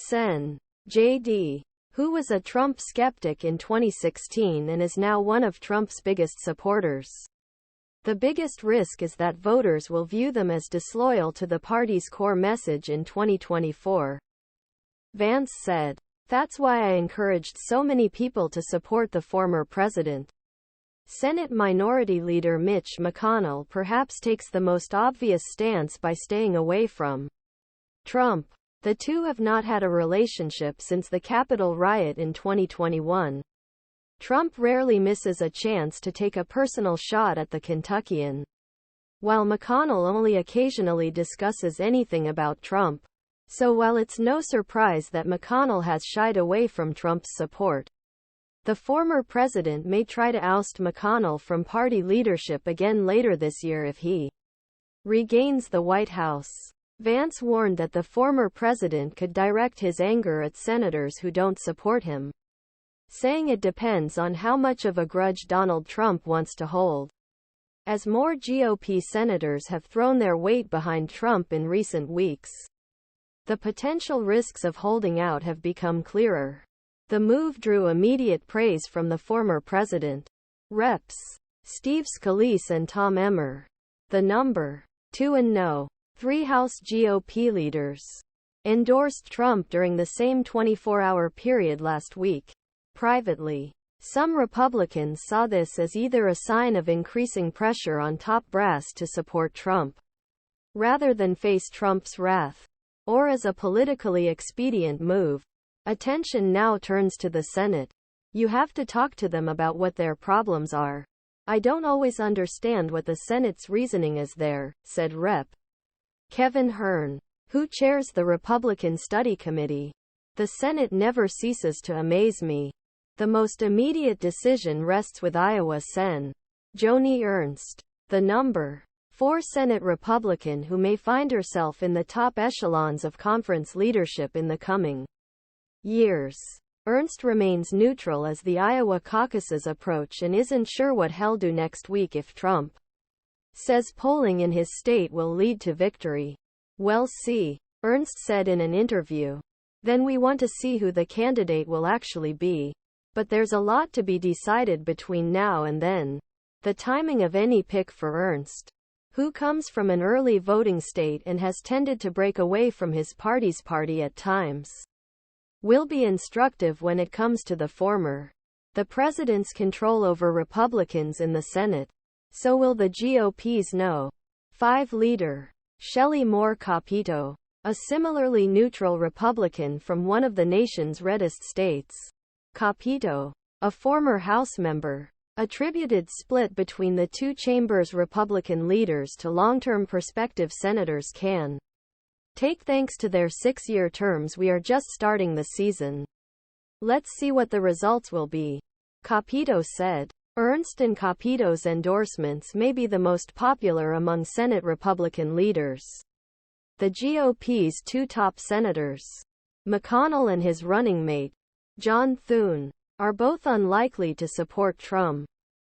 Sen, J.D., who was a Trump skeptic in 2016 and is now one of Trump's biggest supporters. The biggest risk is that voters will view them as disloyal to the party's core message in 2024. Vance said, "That's why I encouraged so many people to support the former president." Senate Minority Leader Mitch McConnell perhaps takes the most obvious stance by staying away from Trump. The two have not had a relationship since the Capitol riot in 2021. Trump rarely misses a chance to take a personal shot at the Kentuckian, while McConnell only occasionally discusses anything about Trump. So while it's no surprise that McConnell has shied away from Trump's support, the former president may try to oust McConnell from party leadership again later this year if he regains the White House. Vance warned that the former president could direct his anger at senators who don't support him, saying it depends on how much of a grudge Donald Trump wants to hold. As more GOP senators have thrown their weight behind Trump in recent weeks, the potential risks of holding out have become clearer. The move drew immediate praise from the former president. Reps. Steve Scalise and Tom Emmer, the number 2 and no. 3 House GOP leaders, endorsed Trump during the same 24-hour period last week. Privately, some Republicans saw this as either a sign of increasing pressure on top brass to support Trump, rather than face Trump's wrath, or as a politically expedient move. Attention now turns to the Senate. You have to talk to them about what their problems are. I don't always understand what the Senate's reasoning is there, said Rep. Kevin Hern, who chairs the Republican Study Committee. The Senate never ceases to amaze me. The most immediate decision rests with Iowa Sen. Joni Ernst, the number 4 Senate Republican who may find herself in the top echelons of conference leadership in the coming years. Ernst remains neutral as the Iowa Caucuses approach and isn't sure what he'll do next week if Trump says polling in his state will lead to victory. "We'll see," Ernst said in an interview. "Then we want to see who the candidate will actually be. But there's a lot to be decided between now and then." The timing of any pick for Ernst, who comes from an early voting state and has tended to break away from his party's party at times, will be instructive when it comes to the former. The president's control over Republicans in the Senate. So will the GOP's No. 5 leader, Shelley Moore Capito, a similarly neutral Republican from one of the nation's reddest states. Capito, a former House member, attributed split between the two chambers' Republican leaders to long-term prospective senators can take thanks to their 6-year terms. "We are just starting the season. Let's see what the results will be," Capito said. Ernst and Capito's endorsements may be the most popular among Senate Republican leaders. The GOP's 2 top senators, McConnell and his running mate, Thune, are both unlikely to support Trum.